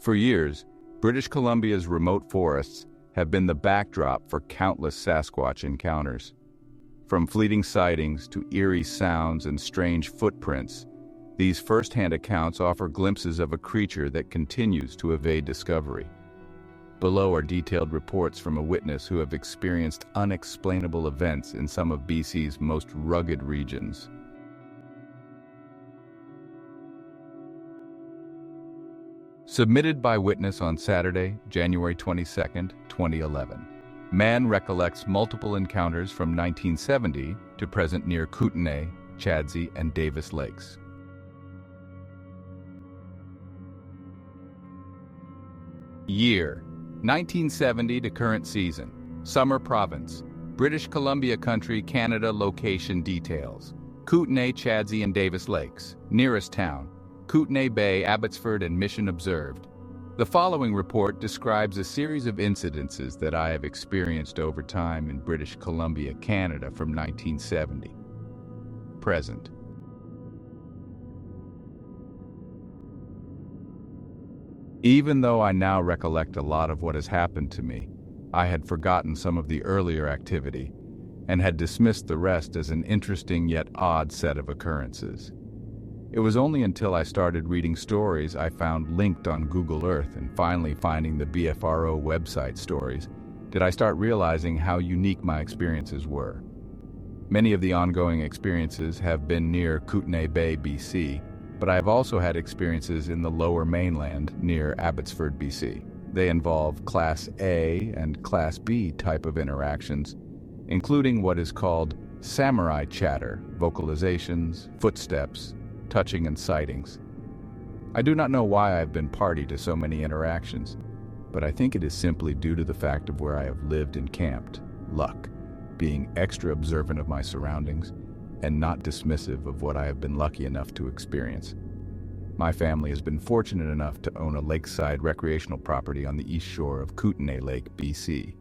For years, British Columbia's remote forests have been the backdrop for countless Sasquatch encounters. From fleeting sightings to eerie sounds and strange footprints, these first-hand accounts offer glimpses of a creature that continues to evade discovery. Below are detailed reports from a witness who have experienced unexplainable events in some of BC's most rugged regions. Submitted by witness on Saturday, January 22, 2011. Man recollects multiple encounters from 1970 to present near Kootenay, Chadsey, and Davis Lakes. Year: 1970 to current season. Summer province. British Columbia country, Canada. Location details. Kootenay, Chadsey, and Davis Lakes. Nearest town: Kootenay Bay, Abbotsford, and Mission observed. The following report describes a series of incidences that I have experienced over time in British Columbia, Canada from 1970. Present. Even though I now recollect a lot of what has happened to me, I had forgotten some of the earlier activity and had dismissed the rest as an interesting yet odd set of occurrences. It was only until I started reading stories I found linked on Google Earth and finally finding the BFRO website stories did I start realizing how unique my experiences were. Many of the ongoing experiences have been near Kootenay Bay, BC, but I have also had experiences in the lower mainland near Abbotsford, BC. They involve Class A and Class B type of interactions, including what is called samurai chatter, vocalizations, footsteps, touching, and sightings. I do not know why I have been party to so many interactions, but I think it is simply due to the fact of where I have lived and camped, luck, being extra observant of my surroundings, and not dismissive of what I have been lucky enough to experience. My family has been fortunate enough to own a lakeside recreational property on the east shore of Kootenay Lake, BC.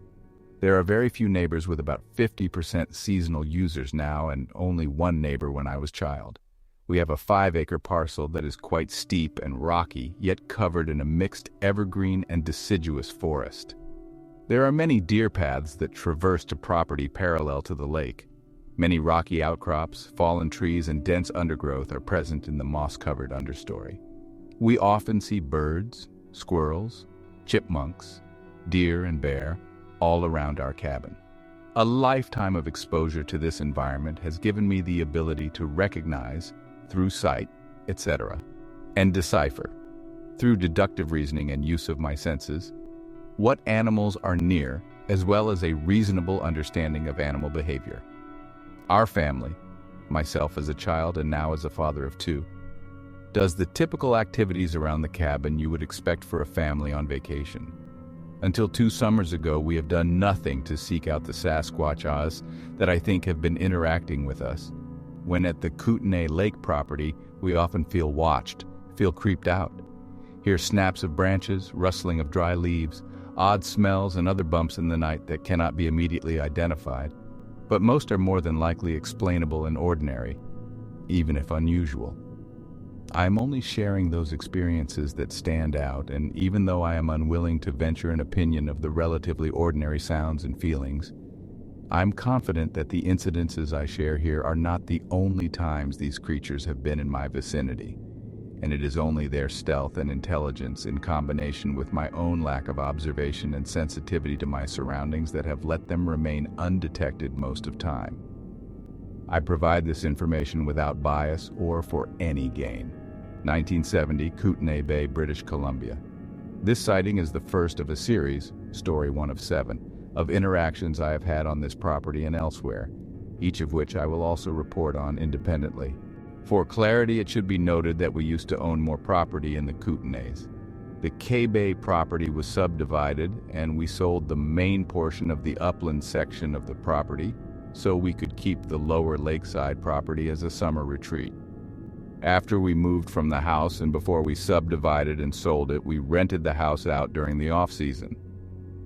There are very few neighbors, with about 50% seasonal users now and only one neighbor when I was a child. We have a 5-acre parcel that is quite steep and rocky, yet covered in a mixed evergreen and deciduous forest. There are many deer paths that traverse to property parallel to the lake. Many rocky outcrops, fallen trees, and dense undergrowth are present in the moss-covered understory. We often see birds, squirrels, chipmunks, deer, and bear all around our cabin. A lifetime of exposure to this environment has given me the ability to recognize, through sight, etc., and decipher, through deductive reasoning and use of my senses, what animals are near, as well as a reasonable understanding of animal behavior. Our family, myself as a child and now as a father of 2, does the typical activities around the cabin you would expect for a family on vacation. Until 2 summers ago, we have done nothing to seek out the Sasquatches that I think have been interacting with us. When at the Kootenay Lake property, we often feel watched, feel creeped out, hear snaps of branches, rustling of dry leaves, odd smells, and other bumps in the night that cannot be immediately identified. But most are more than likely explainable and ordinary, even if unusual. I am only sharing those experiences that stand out, and even though I am unwilling to venture an opinion of the relatively ordinary sounds and feelings, I'm confident that the incidences I share here are not the only times these creatures have been in my vicinity, and it is only their stealth and intelligence in combination with my own lack of observation and sensitivity to my surroundings that have let them remain undetected most of time. I provide this information without bias or for any gain. 1970, Kootenay Bay, British Columbia. This sighting is the first of a series, story 1 of 7, of interactions I have had on this property and elsewhere, each of which I will also report on independently. For clarity, it should be noted that we used to own more property in the Kootenays. The K-Bay property was subdivided, and we sold the main portion of the upland section of the property so we could keep the lower lakeside property as a summer retreat. After we moved from the house and before we subdivided and sold it, we rented the house out during the off-season.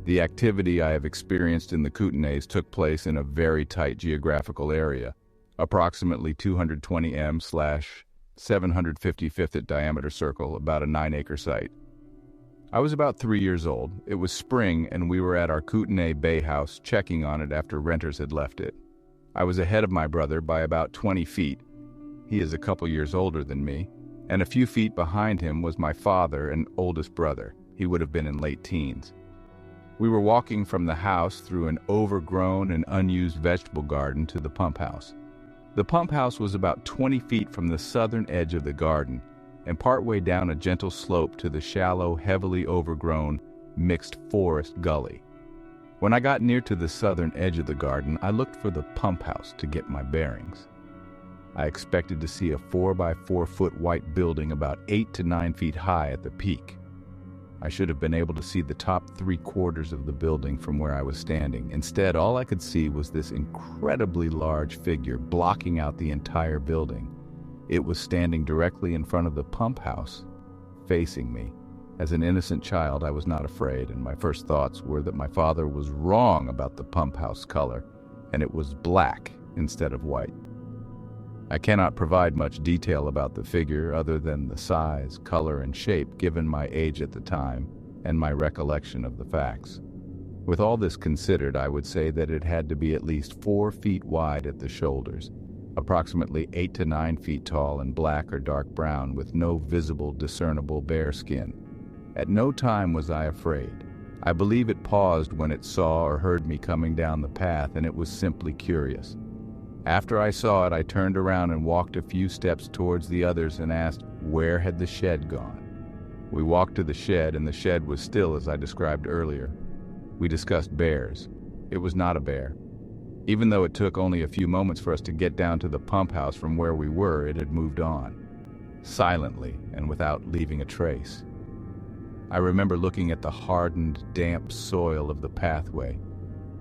The activity I have experienced in the Kootenays took place in a very tight geographical area, approximately 220 m/755th diameter circle, about a 9-acre site. I was about 3 years old. It was spring, and we were at our Kootenay Bay house checking on it after renters had left it. I was ahead of my brother by about 20 feet. He is a couple years older than me, and a few feet behind him was my father and oldest brother. He would have been in late teens. We were walking from the house through an overgrown and unused vegetable garden to the pump house. The pump house was about 20 feet from the southern edge of the garden, and partway down a gentle slope to the shallow, heavily overgrown, mixed forest gully. When I got near to the southern edge of the garden, I looked for the pump house to get my bearings. I expected to see a 4-by-4-foot white building about 8 to 9 feet high at the peak. I should have been able to see the top 3/4 of the building from where I was standing. Instead, all I could see was this incredibly large figure blocking out the entire building. It was standing directly in front of the pump house, facing me. As an innocent child, I was not afraid, and my first thoughts were that my father was wrong about the pump house color, and it was black instead of white. I cannot provide much detail about the figure other than the size, color, and shape given my age at the time and my recollection of the facts. With all this considered, I would say that it had to be at least 4 feet wide at the shoulders, approximately 8 to 9 feet tall and black or dark brown with no visible discernible bare skin. At no time was I afraid. I believe it paused when it saw or heard me coming down the path, and it was simply curious. After I saw it, I turned around and walked a few steps towards the others and asked, where had the shed gone? We walked to the shed, and the shed was still as I described earlier. We discussed bears. It was not a bear. Even though it took only a few moments for us to get down to the pump house from where we were, it had moved on, silently and without leaving a trace. I remember looking at the hardened, damp soil of the pathway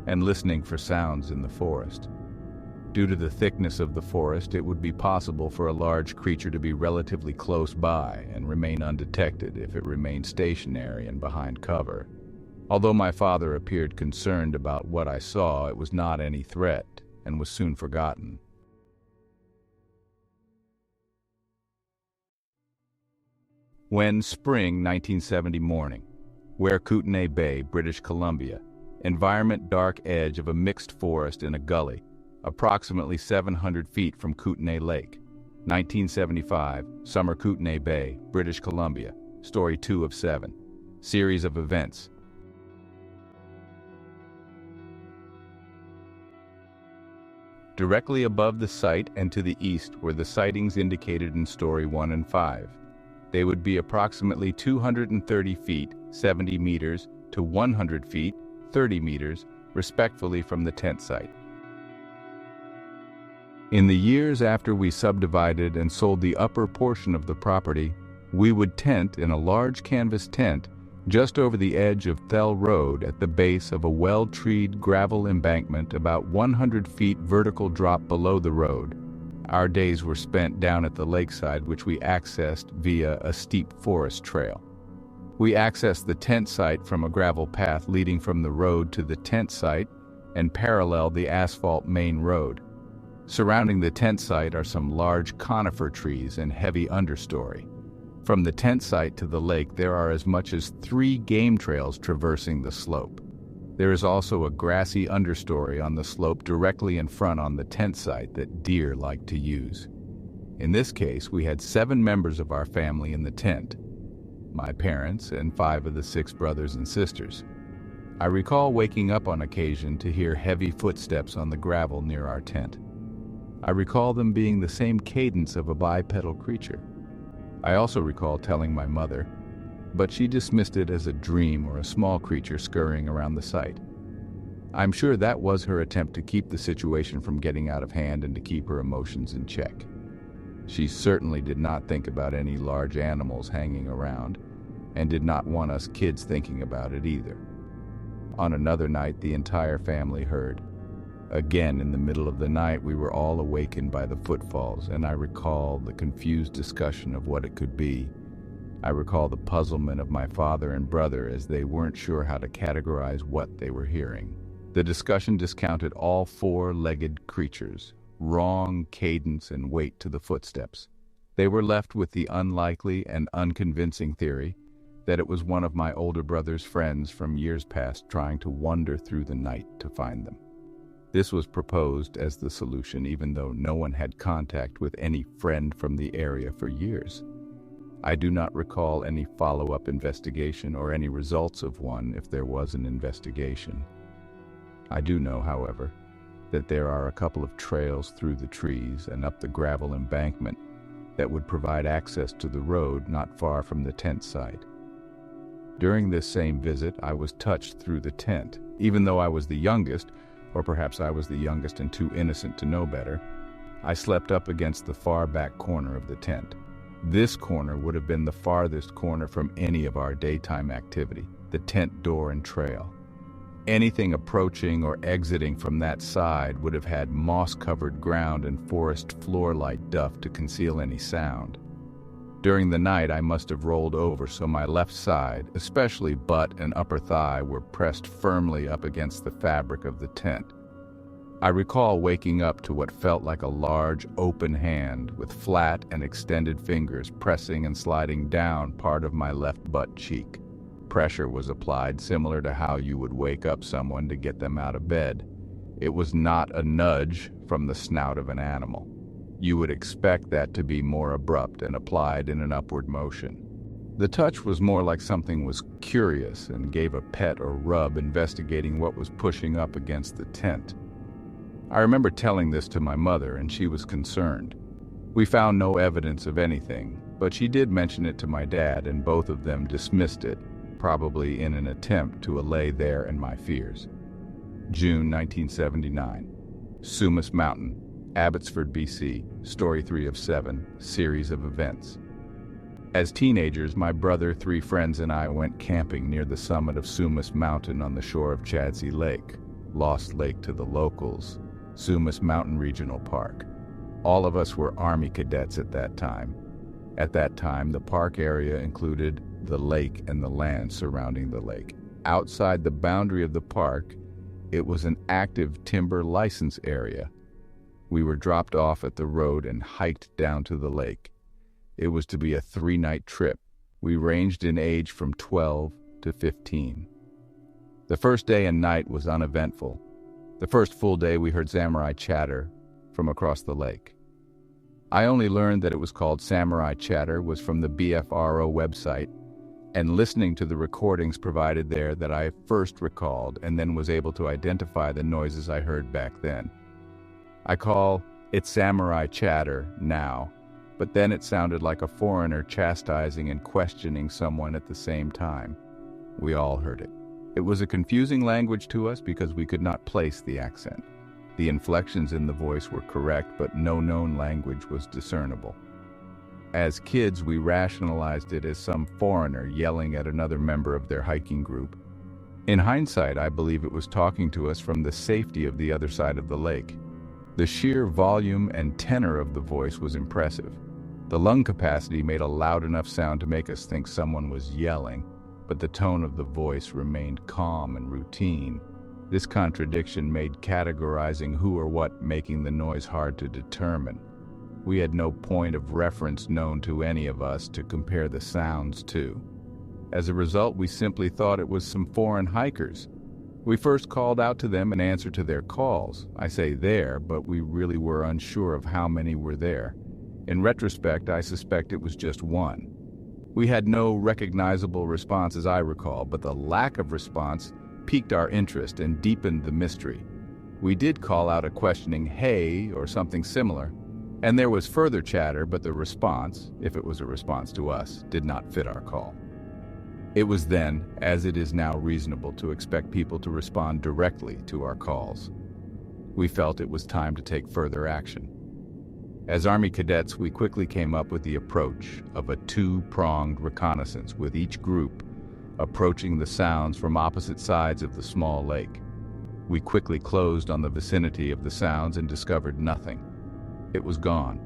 and listening for sounds in the forest. Due to the thickness of the forest, it would be possible for a large creature to be relatively close by and remain undetected if it remained stationary and behind cover. Although my father appeared concerned about what I saw, it was not any threat and was soon forgotten. When spring 1970 morning, where Kootenay Bay, British Columbia, environment dark edge of a mixed forest in a gully, approximately 700 feet from Kootenay Lake. 1975, Summer Kootenay Bay, British Columbia, Story 2 of 7. Series of events. Directly above the site and to the east were the sightings indicated in Story 1 and 5. They would be approximately 230 feet, 70 meters, to 100 feet, 30 meters, respectively from the tent site. In the years after we subdivided and sold the upper portion of the property, we would tent in a large canvas tent just over the edge of Thel Road at the base of a well-treed gravel embankment about 100 feet vertical drop below the road. Our days were spent down at the lakeside, which we accessed via a steep forest trail. We accessed the tent site from a gravel path leading from the road to the tent site and parallel the asphalt main road. Surrounding the tent site are some large conifer trees and heavy understory. From the tent site to the lake, there are as much as 3 game trails traversing the slope. There is also a grassy understory on the slope directly in front on the tent site that deer like to use. In this case, we had 7 members of our family in the tent, my parents and 5 of the 6 brothers and sisters. I recall waking up on occasion to hear heavy footsteps on the gravel near our tent. I recall them being the same cadence of a bipedal creature. I also recall telling my mother, but she dismissed it as a dream or a small creature scurrying around the site. I'm sure that was her attempt to keep the situation from getting out of hand and to keep her emotions in check. She certainly did not think about any large animals hanging around, and did not want us kids thinking about it either. On another night, the entire family heard. Again, in the middle of the night, we were all awakened by the footfalls, and I recall the confused discussion of what it could be. I recall the puzzlement of my father and brother as they weren't sure how to categorize what they were hearing. The discussion discounted all 4-legged creatures, wrong cadence and weight to the footsteps. They were left with the unlikely and unconvincing theory that it was one of my older brother's friends from years past trying to wander through the night to find them. This was proposed as the solution, even though no one had contact with any friend from the area for years. I do not recall any follow-up investigation or any results of one if there was an investigation. I do know, however, that there are a couple of trails through the trees and up the gravel embankment that would provide access to the road not far from the tent site. During this same visit, I was touched through the tent. Even though I was the youngest, or perhaps I was the youngest and too innocent to know better, I slept up against the far back corner of the tent. This corner would have been the farthest corner from any of our daytime activity, the tent door and trail. Anything approaching or exiting from that side would have had moss-covered ground and forest floor-like duff to conceal any sound. During the night, I must have rolled over so my left side, especially butt and upper thigh, were pressed firmly up against the fabric of the tent. I recall waking up to what felt like a large, open hand with flat and extended fingers pressing and sliding down part of my left butt cheek. Pressure was applied similar to how you would wake up someone to get them out of bed. It was not a nudge from the snout of an animal. You would expect that to be more abrupt and applied in an upward motion. The touch was more like something was curious and gave a pet or rub investigating what was pushing up against the tent. I remember telling this to my mother, and she was concerned. We found no evidence of anything, but she did mention it to my dad, and both of them dismissed it, probably in an attempt to allay their and my fears. June 1979. Sumas Mountain, Abbotsford, BC, Story 3 of 7, series of events. As teenagers, my brother, 3 friends, and I went camping near the summit of Sumas Mountain on the shore of Chadsey Lake, Lost Lake to the locals, Sumas Mountain Regional Park. All of us were Army cadets at that time. At that time, the park area included the lake and the land surrounding the lake. Outside the boundary of the park, it was an active timber license area. We were dropped off at the road and hiked down to the lake. It was to be a 3-night trip. We ranged in age from 12 to 15. The first day and night was uneventful. The first full day we heard samurai chatter from across the lake. I only learned that it was called samurai chatter was from the BFRO website and listening to the recordings provided there that I first recalled and then was able to identify the noises I heard back then. I call it samurai chatter now, but then it sounded like a foreigner chastising and questioning someone at the same time. We all heard it. It was a confusing language to us because we could not place the accent. The inflections in the voice were correct, but no known language was discernible. As kids, we rationalized it as some foreigner yelling at another member of their hiking group. In hindsight, I believe it was talking to us from the safety of the other side of the lake. The sheer volume and tenor of the voice was impressive. The lung capacity made a loud enough sound to make us think someone was yelling, but the tone of the voice remained calm and routine. This contradiction made categorizing who or what making the noise hard to determine. We had no point of reference known to any of us to compare the sounds to. As a result, we simply thought it was some foreign hikers. We first called out to them in answer to their calls. I say there, but we really were unsure of how many were there. In retrospect, I suspect it was just one. We had no recognizable response as I recall, but the lack of response piqued our interest and deepened the mystery. We did call out a questioning "hey" or something similar, and there was further chatter, but the response, if it was a response to us, did not fit our call. It was then, as it is now, reasonable to expect people to respond directly to our calls. We felt it was time to take further action. As Army cadets, we quickly came up with the approach of a 2-pronged reconnaissance, with each group approaching the sounds from opposite sides of the small lake. We quickly closed on the vicinity of the sounds and discovered nothing. It was gone.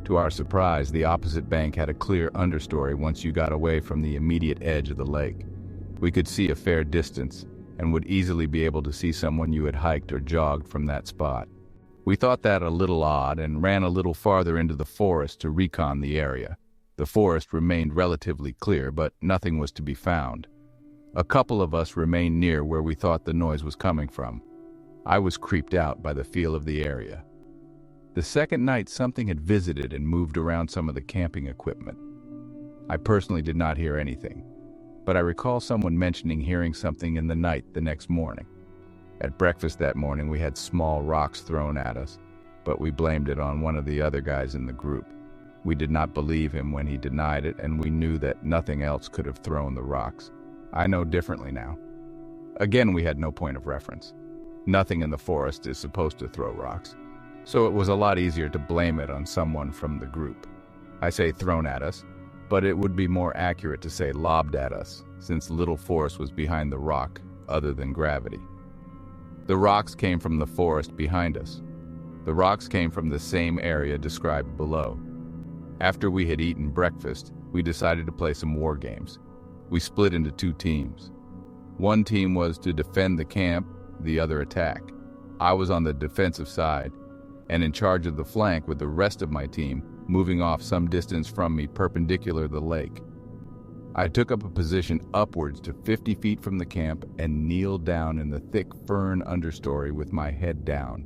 To our surprise, the opposite bank had a clear understory once you got away from the immediate edge of the lake. We could see a fair distance and would easily be able to see someone you had hiked or jogged from that spot. We thought that a little odd and ran a little farther into the forest to recon the area. The forest remained relatively clear, but nothing was to be found. A couple of us remained near where we thought the noise was coming from. I was creeped out by the feel of the area. The second night, something had visited and moved around some of the camping equipment. I personally did not hear anything, but I recall someone mentioning hearing something in the night the next morning. At breakfast that morning, we had small rocks thrown at us, but we blamed it on one of the other guys in the group. We did not believe him when he denied it, and we knew that nothing else could have thrown the rocks. I know differently now. Again, we had no point of reference. Nothing in the forest is supposed to throw rocks, so it was a lot easier to blame it on someone from the group. I say thrown at us, but it would be more accurate to say lobbed at us, since little force was behind the rock other than gravity. The rocks came from the forest behind us. The rocks came from the same area described below. After we had eaten breakfast, we decided to play some war games. We split into 2 teams. One team was to defend the camp, the other attack. I was on the defensive side and in charge of the flank, with the rest of my team moving off some distance from me perpendicular to the lake. I took up a position upwards to 50 feet from the camp and kneeled down in the thick fern understory with my head down.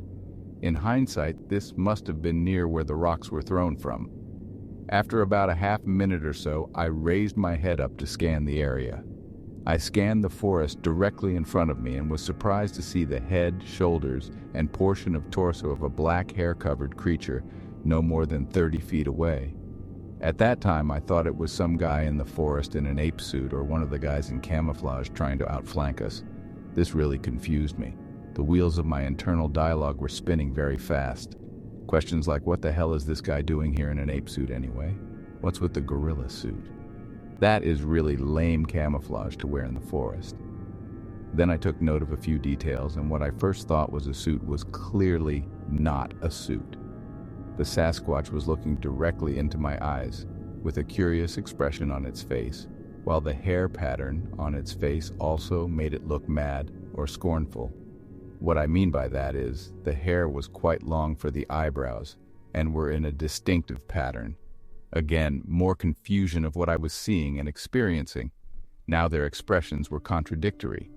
In hindsight, this must have been near where the rocks were thrown from. After about a half minute or so, I raised my head up to scan the area. I scanned the forest directly in front of me and was surprised to see the head, shoulders, and portion of torso of a black hair-covered creature no more than 30 feet away. At that time, I thought it was some guy in the forest in an ape suit or one of the guys in camouflage trying to outflank us. This really confused me. The wheels of my internal dialogue were spinning very fast. Questions like, what the hell is this guy doing here in an ape suit anyway? What's with the gorilla suit? That is really lame camouflage to wear in the forest. Then I took note of a few details, and what I first thought was a suit was clearly not a suit. The Sasquatch was looking directly into my eyes, with a curious expression on its face, while the hair pattern on its face also made it look mad or scornful. What I mean by that is, the hair was quite long for the eyebrows, and were in a distinctive pattern. Again, more confusion of what I was seeing and experiencing. Now their expressions were contradictory.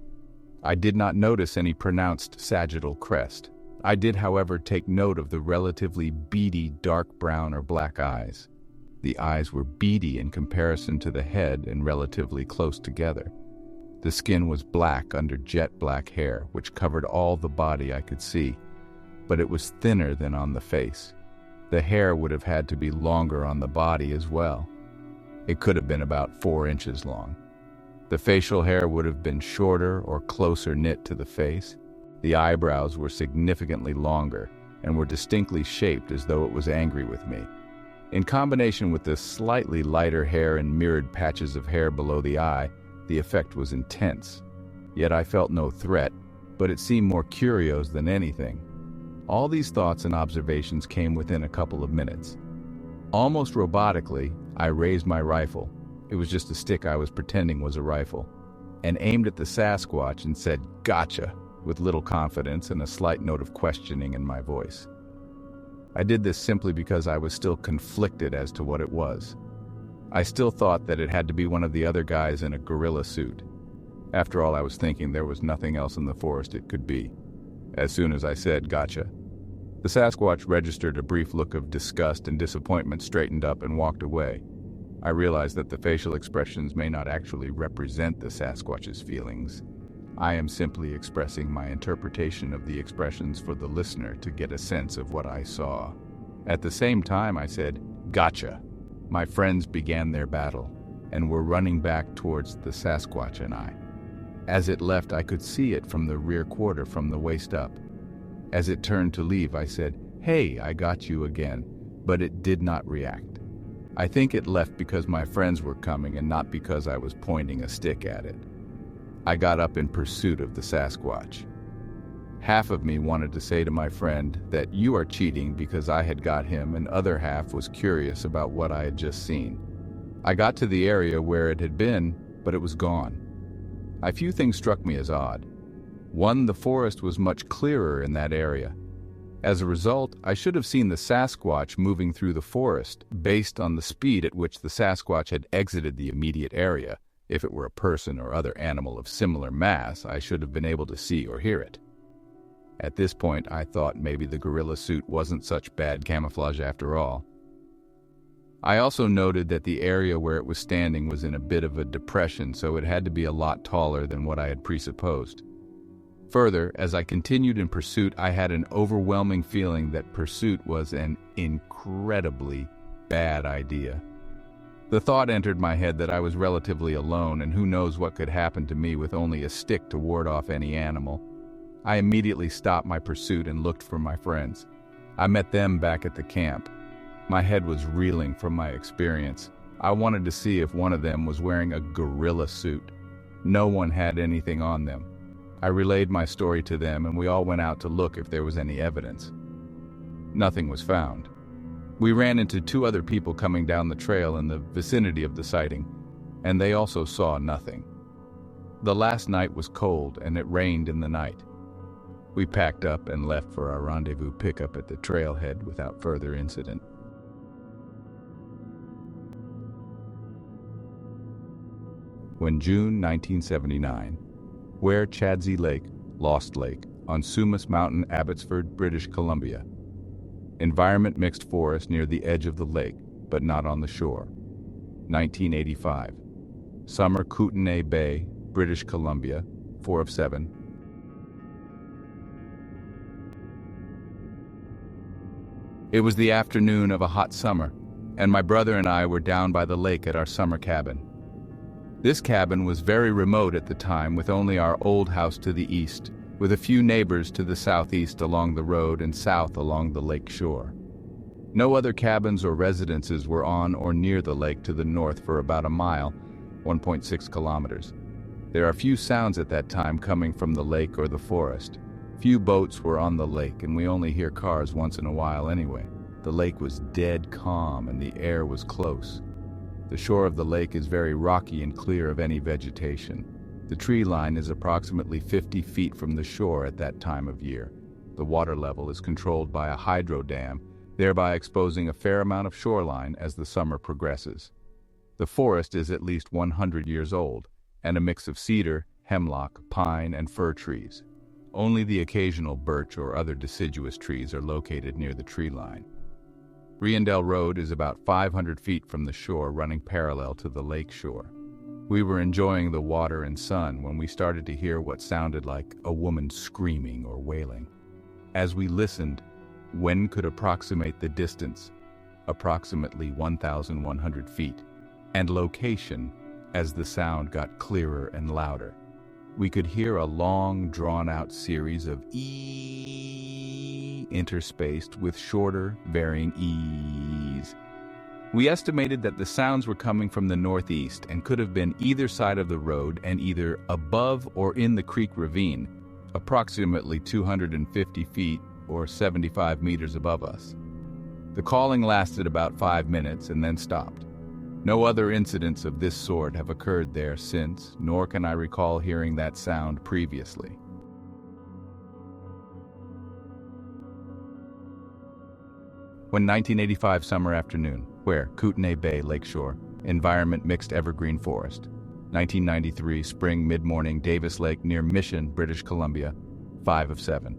I did not notice any pronounced sagittal crest. I did, however, take note of the relatively beady dark brown or black eyes. The eyes were beady in comparison to the head and relatively close together. The skin was black under jet black hair, which covered all the body I could see, but it was thinner than on the face. The hair would have had to be longer on the body as well. It could have been about 4 inches long. The facial hair would have been shorter or closer knit to the face. The eyebrows were significantly longer and were distinctly shaped as though it was angry with me. In combination with the slightly lighter hair and mirrored patches of hair below the eye, the effect was intense. Yet I felt no threat, but it seemed more curios than anything. All these thoughts and observations came within a couple of minutes. Almost robotically, I raised my rifle. It was just a stick I was pretending was a rifle, and aimed at the Sasquatch and said, "Gotcha," with little confidence and a slight note of questioning in my voice. I did this simply because I was still conflicted as to what it was. I still thought that it had to be one of the other guys in a gorilla suit. After all, I was thinking there was nothing else in the forest it could be. As soon as I said, "Gotcha," the Sasquatch registered a brief look of disgust and disappointment, straightened up, and walked away. I realized that the facial expressions may not actually represent the Sasquatch's feelings. I am simply expressing my interpretation of the expressions for the listener to get a sense of what I saw. At the same time, I said, "Gotcha." My friends began their battle and were running back towards the Sasquatch and I. As it left, I could see it from the rear quarter from the waist up. As it turned to leave, I said, "Hey, I got you again," but it did not react. I think it left because my friends were coming and not because I was pointing a stick at it. I got up in pursuit of the Sasquatch. Half of me wanted to say to my friend that you are cheating because I had got him, and other half was curious about what I had just seen. I got to the area where it had been, but it was gone. A few things struck me as odd. One, the forest was much clearer in that area. As a result, I should have seen the Sasquatch moving through the forest based on the speed at which the Sasquatch had exited the immediate area. If it were a person or other animal of similar mass, I should have been able to see or hear it. At this point, I thought maybe the gorilla suit wasn't such bad camouflage after all. I also noted that the area where it was standing was in a bit of a depression, so it had to be a lot taller than what I had presupposed. Further, as I continued in pursuit, I had an overwhelming feeling that pursuit was an incredibly bad idea. The thought entered my head that I was relatively alone, and who knows what could happen to me with only a stick to ward off any animal. I immediately stopped my pursuit and looked for my friends. I met them back at the camp. My head was reeling from my experience. I wanted to see if one of them was wearing a gorilla suit. No one had anything on them. I relayed my story to them, and we all went out to look if there was any evidence. Nothing was found. We ran into 2 other people coming down the trail in the vicinity of the sighting, and they also saw nothing. The last night was cold, and it rained in the night. We packed up and left for our rendezvous pickup at the trailhead without further incident. When June 1979, where Chadsey Lake, Lost Lake, on Sumas Mountain, Abbotsford, British Columbia. Environment mixed forest near the edge of the lake, but not on the shore. 1985. Summer, Kootenay Bay, British Columbia, 4 of 7. It was the afternoon of a hot summer, and my brother and I were down by the lake at our summer cabin. This cabin was very remote at the time, with only our old house to the east, with a few neighbors to the southeast along the road and south along the lake shore. No other cabins or residences were on or near the lake to the north for about a mile, 1.6 kilometers. There are few sounds at that time coming from the lake or the forest. Few boats were on the lake, and we only hear cars once in a while anyway. The lake was dead calm and the air was close. The shore of the lake is very rocky and clear of any vegetation. The tree line is approximately 50 feet from the shore at that time of year. The water level is controlled by a hydro dam, thereby exposing a fair amount of shoreline as the summer progresses. The forest is at least 100 years old, and a mix of cedar, hemlock, pine, and fir trees. Only the occasional birch or other deciduous trees are located near the tree line. Riendell Road is about 500 feet from the shore, running parallel to the lake shore. We were enjoying the water and sun when we started to hear what sounded like a woman screaming or wailing. As we listened, Wen could approximate the distance, approximately 1,100 feet, and location as the sound got clearer and louder. We could hear a long, drawn-out series of interspersed with shorter, varying ees. We estimated that the sounds were coming from the northeast and could have been either side of the road and either above or in the creek ravine, approximately 250 feet or 75 meters above us. The calling lasted about 5 minutes and then stopped. No other incidents of this sort have occurred there since, nor can I recall hearing that sound previously. When 1985 summer afternoon, where Kootenay Bay, Lakeshore, environment mixed evergreen forest. 1993 spring mid-morning, Davis Lake near Mission, British Columbia, 5 of 7.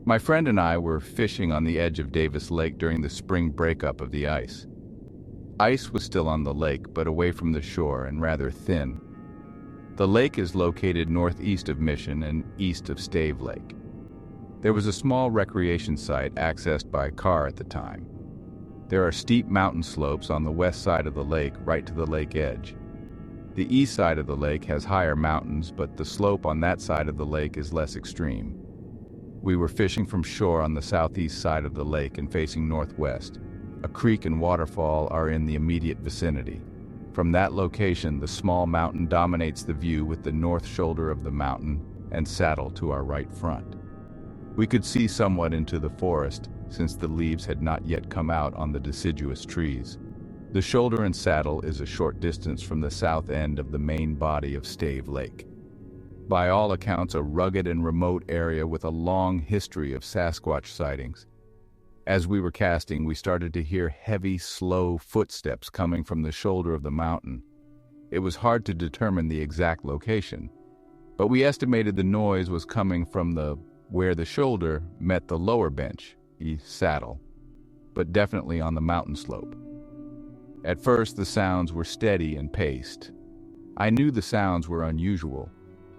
My friend and I were fishing on the edge of Davis Lake during the spring breakup of the ice. Ice was still on the lake, but away from the shore and rather thin. The lake is located northeast of Mission and east of Stave Lake. There was a small recreation site accessed by car at the time. There are steep mountain slopes on the west side of the lake right to the lake edge. The east side of the lake has higher mountains, but the slope on that side of the lake is less extreme. We were fishing from shore on the southeast side of the lake and facing northwest. A creek and waterfall are in the immediate vicinity. From that location, the small mountain dominates the view with the north shoulder of the mountain and saddle to our right front. We could see somewhat into the forest, since the leaves had not yet come out on the deciduous trees. The shoulder and saddle is a short distance from the south end of the main body of Stave Lake. By all accounts, a rugged and remote area with a long history of Sasquatch sightings. As we were casting, we started to hear heavy, slow footsteps coming from the shoulder of the mountain. It was hard to determine the exact location, but we estimated the noise was coming from where the shoulder met the lower bench, the saddle, but definitely on the mountain slope. At first, the sounds were steady and paced. I knew the sounds were unusual,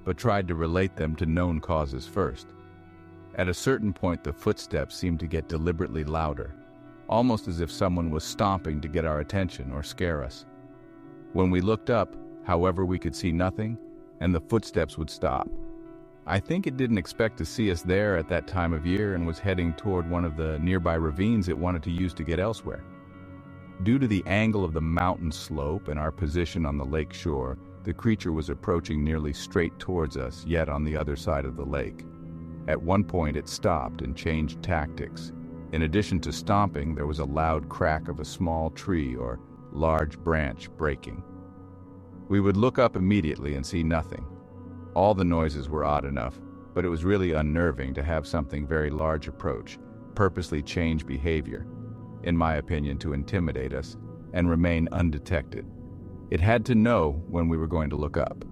but tried to relate them to known causes first. At a certain point, the footsteps seemed to get deliberately louder, almost as if someone was stomping to get our attention or scare us. When we looked up, however, we could see nothing, and the footsteps would stop. I think it didn't expect to see us there at that time of year and was heading toward one of the nearby ravines it wanted to use to get elsewhere. Due to the angle of the mountain slope and our position on the lake shore, the creature was approaching nearly straight towards us, yet on the other side of the lake. At one point, it stopped and changed tactics. In addition to stomping, there was a loud crack of a small tree or large branch breaking. We would look up immediately and see nothing. All the noises were odd enough, but it was really unnerving to have something very large approach, purposely change behavior, in my opinion, to intimidate us, and remain undetected. It had to know when we were going to look up.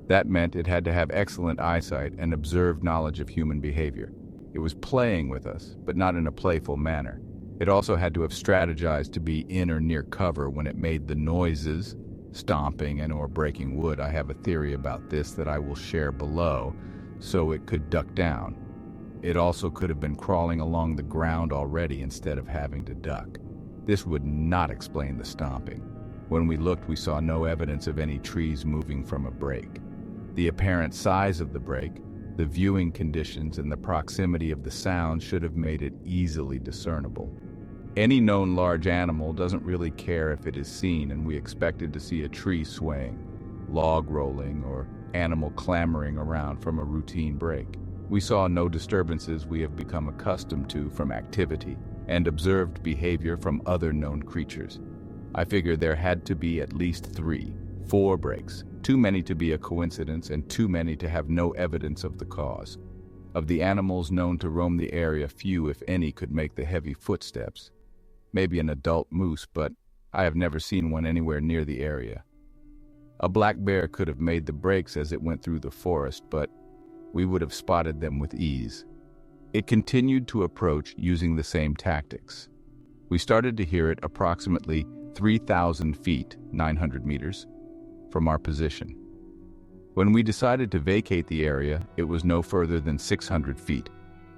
That meant it had to have excellent eyesight and observed knowledge of human behavior. It was playing with us, but not in a playful manner. It also had to have strategized to be in or near cover when it made the noises, stomping and or breaking wood. I have a theory about this that I will share below, so it could duck down. It also could have been crawling along the ground already instead of having to duck. This would not explain the stomping. When we looked, we saw no evidence of any trees moving from a break. The apparent size of the break, the viewing conditions, and the proximity of the sound should have made it easily discernible. Any known large animal doesn't really care if it is seen, and we expected to see a tree swaying, log rolling, or animal clamoring around from a routine break. We saw no disturbances we have become accustomed to from activity, and observed behavior from other known creatures. I figured there had to be at least 4 breaks, too many to be a coincidence and too many to have no evidence of the cause. Of the animals known to roam the area, few, if any, could make the heavy footsteps. Maybe an adult moose, but I have never seen one anywhere near the area. A black bear could have made the breaks as it went through the forest, but we would have spotted them with ease. It continued to approach using the same tactics. We started to hear it approximately 3,000 feet, 900 meters, from our position. When we decided to vacate the area, it was no further than 600 feet,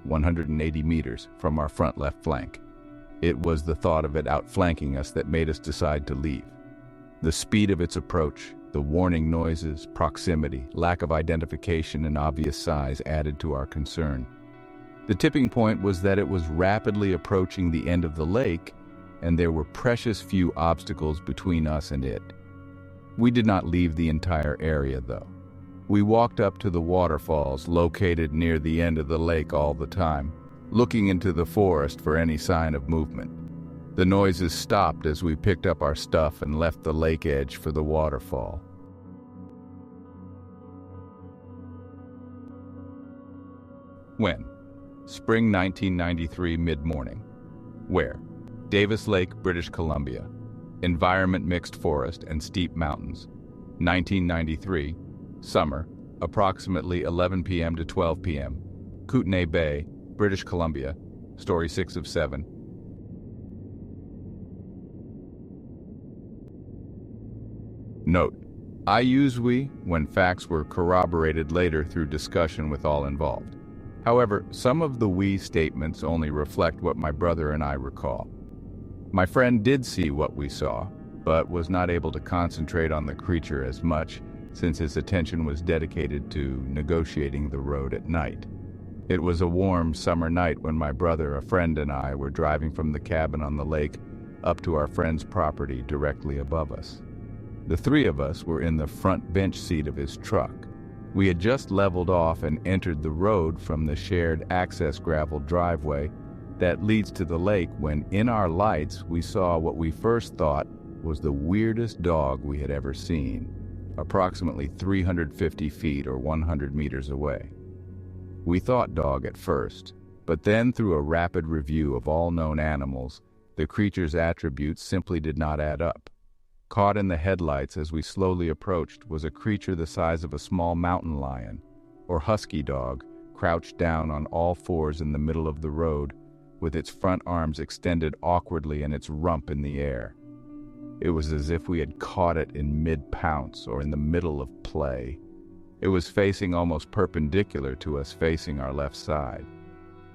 180 meters, from our front left flank. It was the thought of it outflanking us that made us decide to leave. The speed of its approach, the warning noises, proximity, lack of identification, and obvious size added to our concern. The tipping point was that it was rapidly approaching the end of the lake, and there were precious few obstacles between us and it. We did not leave the entire area, though. We walked up to the waterfalls located near the end of the lake all the time, looking into the forest for any sign of movement. The noises stopped as we picked up our stuff and left the lake edge for the waterfall. When? Spring 1993, mid-morning. Where? Davis Lake, British Columbia. Environment: mixed forest and steep mountains. 1993, summer, approximately 11 p.m. to 12 p.m. Kootenay Bay, British Columbia, story 6 of 7. Note: I use we when facts were corroborated later through discussion with all involved. However, some of the we statements only reflect what my brother and I recall. My friend did see what we saw, but was not able to concentrate on the creature as much since his attention was dedicated to negotiating the road at night. It was a warm summer night when my brother, a friend, and I were driving from the cabin on the lake up to our friend's property directly above us. The 3 of us were in the front bench seat of his truck. We had just leveled off and entered the road from the shared access gravel driveway that leads to the lake when, in our lights, we saw what we first thought was the weirdest dog we had ever seen. approximately 350 feet or 100 meters away. We thought dog at first, but then through a rapid review of all known animals, the creature's attributes simply did not add up. Caught in the headlights as we slowly approached was a creature the size of a small mountain lion, or husky dog, crouched down on all fours in the middle of the road, with its front arms extended awkwardly and its rump in the air. It was as if we had caught it in mid-pounce or in the middle of play. It was facing almost perpendicular to us, facing our left side.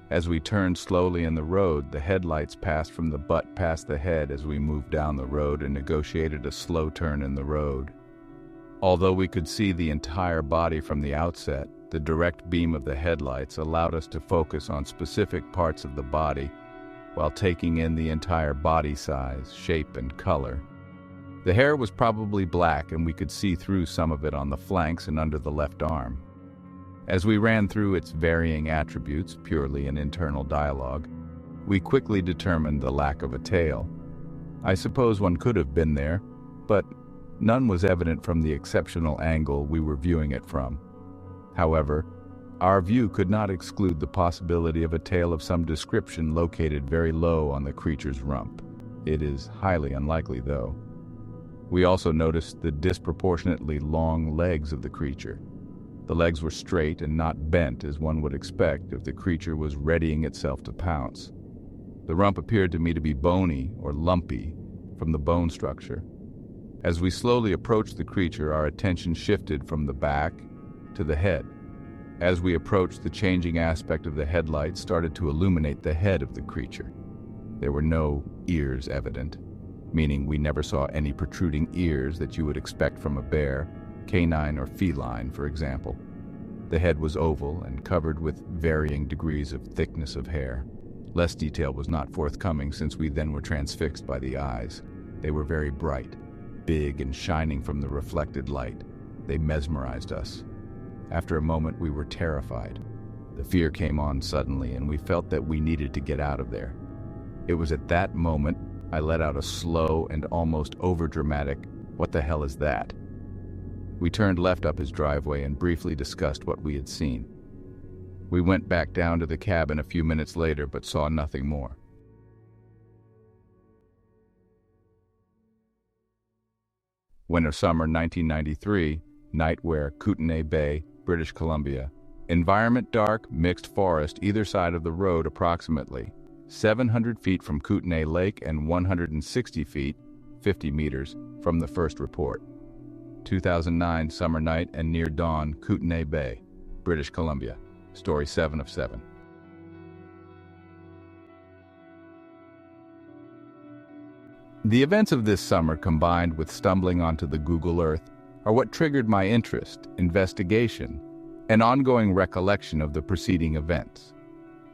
As we turned slowly in the road, the headlights passed from the butt past the head as we moved down the road and negotiated a slow turn in the road. Although we could see the entire body from the outset, the direct beam of the headlights allowed us to focus on specific parts of the body while taking in the entire body size, shape, and color. The hair was probably black, and we could see through some of it on the flanks and under the left arm. As we ran through its varying attributes, purely an internal dialogue, we quickly determined the lack of a tail. I suppose one could have been there, but none was evident from the exceptional angle we were viewing it from. However, our view could not exclude the possibility of a tail of some description located very low on the creature's rump. It is highly unlikely, though. We also noticed the disproportionately long legs of the creature. The legs were straight and not bent as one would expect if the creature was readying itself to pounce. The rump appeared to me to be bony or lumpy from the bone structure. As we slowly approached the creature, our attention shifted from the back to the head. As we approached, the changing aspect of the headlight started to illuminate the head of the creature. There were no ears evident, meaning we never saw any protruding ears that you would expect from a bear, canine or feline, for example. The head was oval and covered with varying degrees of thickness of hair. Less detail was not forthcoming since we then were transfixed by the eyes. They were very bright, big and shining from the reflected light. They mesmerized us. After a moment, we were terrified. The fear came on suddenly, and we felt that we needed to get out of there. It was at that moment I let out a slow and almost overdramatic, "What the hell is that?" We turned left up his driveway and briefly discussed what we had seen. We went back down to the cabin a few minutes later, but saw nothing more. Winter-summer 1993, Nightwear, Kootenay Bay, British Columbia. Environment dark, mixed forest either side of the road approximately 700 feet from Kootenay Lake and 160 feet, 50 meters, from the first report. 2009 summer night and near dawn, Kootenay Bay, British Columbia. Story 7 of 7. The events of this summer, combined with stumbling onto the Google Earth, are what triggered my interest, investigation, and ongoing recollection of the preceding events.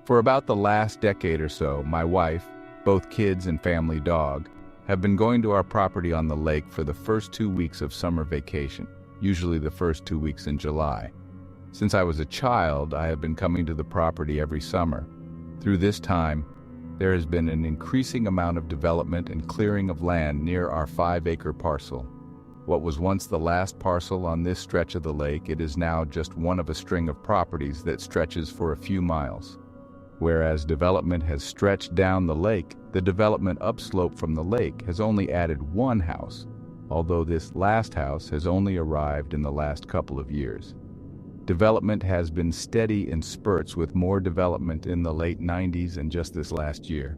For about the last decade or so, my wife, both kids and family dog, have been going to our property on the lake for the first 2 weeks of summer vacation, usually the first 2 weeks in July. Since I was a child, I have been coming to the property every summer. Through this time, there has been an increasing amount of development and clearing of land near our 5-acre parcel. What was once the last parcel on this stretch of the lake, it is now just one of a string of properties that stretches for a few miles. Whereas development has stretched down the lake, the development upslope from the lake has only added one house, although this last house has only arrived in the last couple of years. Development has been steady in spurts, with more development in the late 90s and just this last year.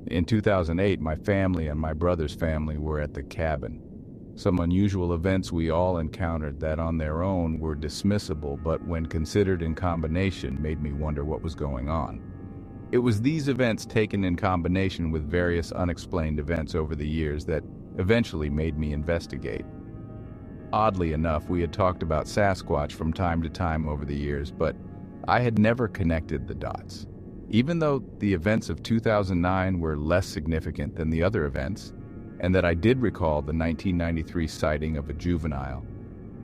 In 2008, my family and my brother's family were at the cabin. Some unusual events we all encountered that on their own were dismissible, but when considered in combination made me wonder what was going on. It was these events taken in combination with various unexplained events over the years that eventually made me investigate. Oddly enough, we had talked about Sasquatch from time to time over the years, but I had never connected the dots. Even though the events of 2009 were less significant than the other events, and that I did recall the 1993 sighting of a juvenile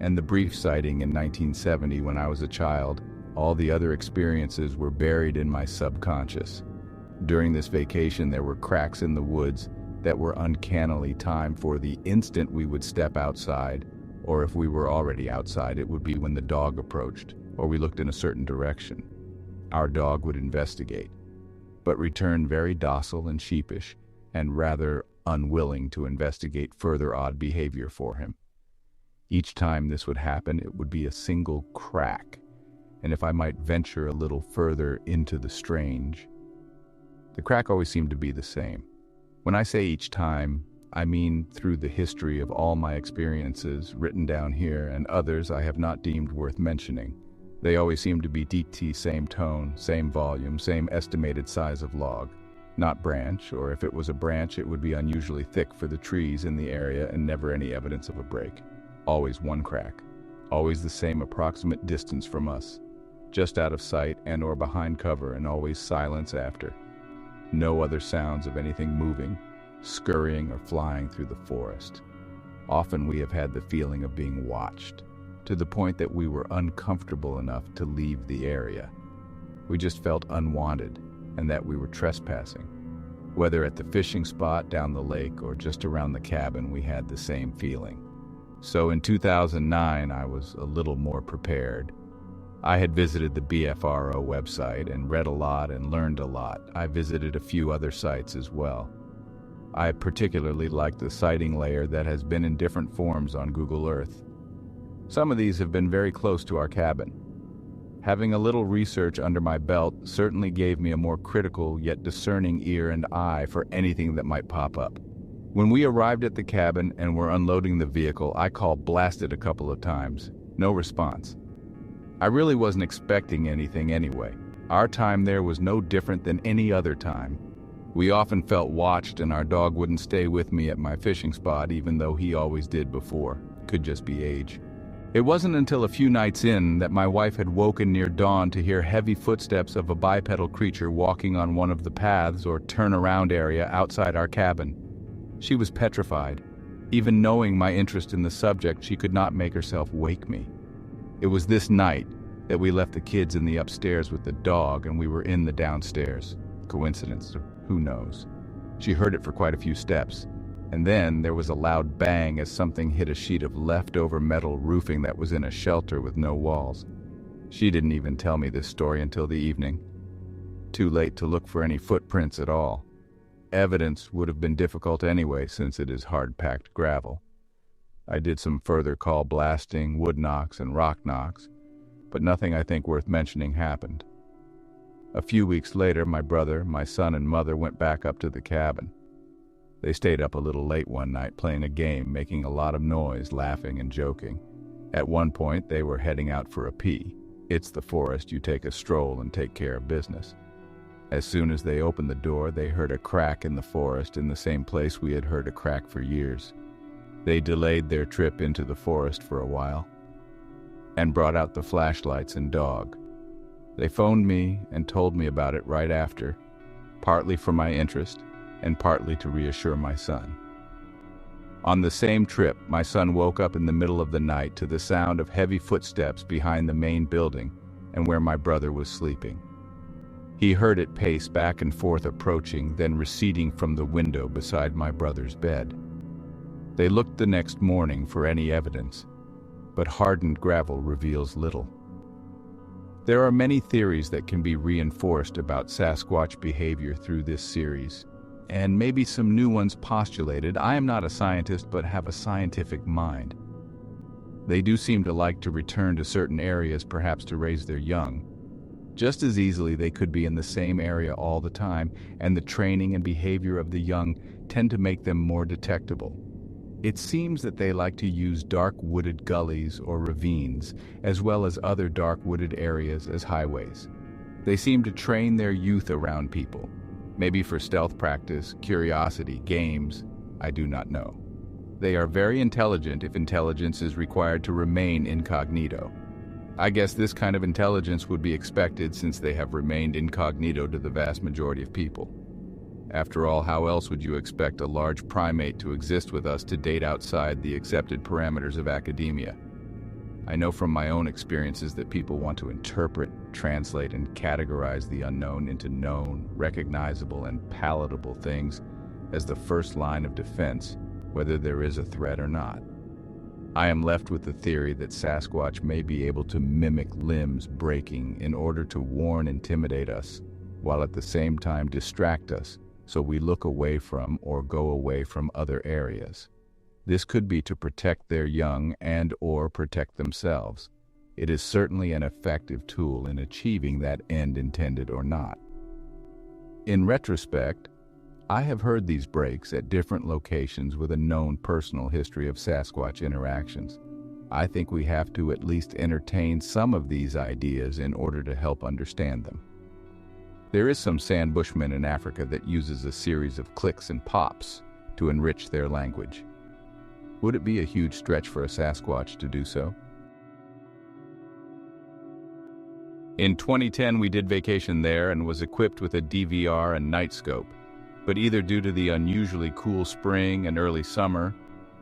and the brief sighting in 1970 when I was a child, all the other experiences were buried in my subconscious. During this vacation, there were cracks in the woods that were uncannily timed for the instant we would step outside, or if we were already outside, it would be when the dog approached, or we looked in a certain direction. Our dog would investigate, but return very docile and sheepish, and rather unwilling to investigate further odd behavior for him. Each time this would happen, it would be a single crack, and if I might venture a little further into the strange, the crack always seemed to be the same. When I say each time, I mean through the history of all my experiences written down here and others I have not deemed worth mentioning. They always seem to be DT, same tone, same volume, same estimated size of log. Not branch, or if it was a branch, it would be unusually thick for the trees in the area and never any evidence of a break. Always one crack. Always the same approximate distance from us. Just out of sight and or behind cover, and always silence after. No other sounds of anything moving, scurrying or flying through the forest. Often we have had the feeling of being watched, to the point that we were uncomfortable enough to leave the area. We just felt unwanted and that we were trespassing. Whether at the fishing spot, down the lake, or just around the cabin, we had the same feeling. So in 2009, I was a little more prepared. I had visited the BFRO website and read a lot and learned a lot. I visited a few other sites as well. I particularly liked the sighting layer that has been in different forms on Google Earth. Some of these have been very close to our cabin. Having a little research under my belt certainly gave me a more critical yet discerning ear and eye for anything that might pop up. When we arrived at the cabin and were unloading the vehicle, I called blasted a couple of times. No response. I really wasn't expecting anything anyway. Our time there was no different than any other time. We often felt watched, and our dog wouldn't stay with me at my fishing spot even though he always did before. Could just be age. It wasn't until a few nights in that my wife had woken near dawn to hear heavy footsteps of a bipedal creature walking on one of the paths or turnaround area outside our cabin. She was petrified. Even knowing my interest in the subject, she could not make herself wake me. It was this night that we left the kids in the upstairs with the dog and we were in the downstairs. Coincidence? Who knows? She heard it for quite a few steps. And then there was a loud bang as something hit a sheet of leftover metal roofing that was in a shelter with no walls. She didn't even tell me this story until the evening. Too late to look for any footprints at all. Evidence would have been difficult anyway since it is hard-packed gravel. I did some further call blasting, wood knocks, and rock knocks, but nothing I think worth mentioning happened. A few weeks later, my brother, my son, and mother went back up to the cabin. They stayed up a little late one night playing a game, making a lot of noise, laughing and joking. At one point, they were heading out for a pee. It's the forest, you take a stroll and take care of business. As soon as they opened the door, they heard a crack in the forest in the same place we had heard a crack for years. They delayed their trip into the forest for a while and brought out the flashlights and dog. They phoned me and told me about it right after, partly for my interest and partly to reassure my son. On the same trip, my son woke up in the middle of the night to the sound of heavy footsteps behind the main building and where my brother was sleeping. He heard it pace back and forth, approaching, then receding from the window beside my brother's bed. They looked the next morning for any evidence, but hardened gravel reveals little. There are many theories that can be reinforced about Sasquatch behavior through this series, and maybe some new ones postulated. I am not a scientist, but have a scientific mind. They do seem to like to return to certain areas, perhaps to raise their young. Just as easily, they could be in the same area all the time, and the training and behavior of the young tend to make them more detectable. It seems that they like to use dark wooded gullies or ravines, as well as other dark wooded areas as highways. They seem to train their youth around people, maybe for stealth practice, curiosity, games, I do not know. They are very intelligent if intelligence is required to remain incognito. I guess this kind of intelligence would be expected since they have remained incognito to the vast majority of people. After all, how else would you expect a large primate to exist with us to date outside the accepted parameters of academia? I know from my own experiences that people want to interpret, translate, and categorize the unknown into known, recognizable, and palatable things as the first line of defense, whether there is a threat or not. I am left with the theory that Sasquatch may be able to mimic limbs breaking in order to warn and intimidate us, while at the same time distract us so we look away from or go away from other areas. This could be to protect their young and/or protect themselves. It is certainly an effective tool in achieving that end, intended or not. In retrospect, I have heard these breaks at different locations with a known personal history of Sasquatch interactions. I think we have to at least entertain some of these ideas in order to help understand them. There is some sand bushman in Africa that uses a series of clicks and pops to enrich their language. Would it be a huge stretch for a Sasquatch to do so? In 2010, we did vacation there and was equipped with a DVR and night scope. But either due to the unusually cool spring and early summer,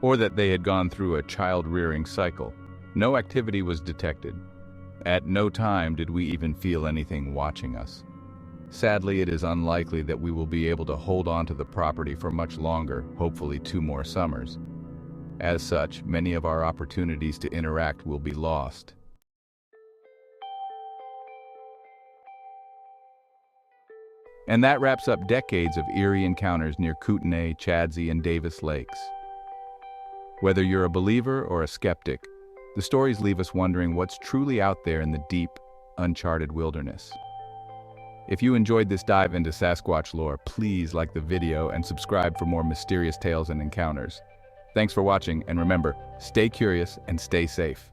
or that they had gone through a child-rearing cycle, no activity was detected. At no time did we even feel anything watching us. Sadly, it is unlikely that we will be able to hold on to the property for much longer, hopefully 2 more summers. As such, many of our opportunities to interact will be lost. And that wraps up decades of eerie encounters near Kootenay, Chadsey, and Davis Lakes. Whether you're a believer or a skeptic, the stories leave us wondering what's truly out there in the deep, uncharted wilderness. If you enjoyed this dive into Sasquatch lore, please like the video and subscribe for more mysterious tales and encounters. Thanks for watching, and remember, stay curious and stay safe.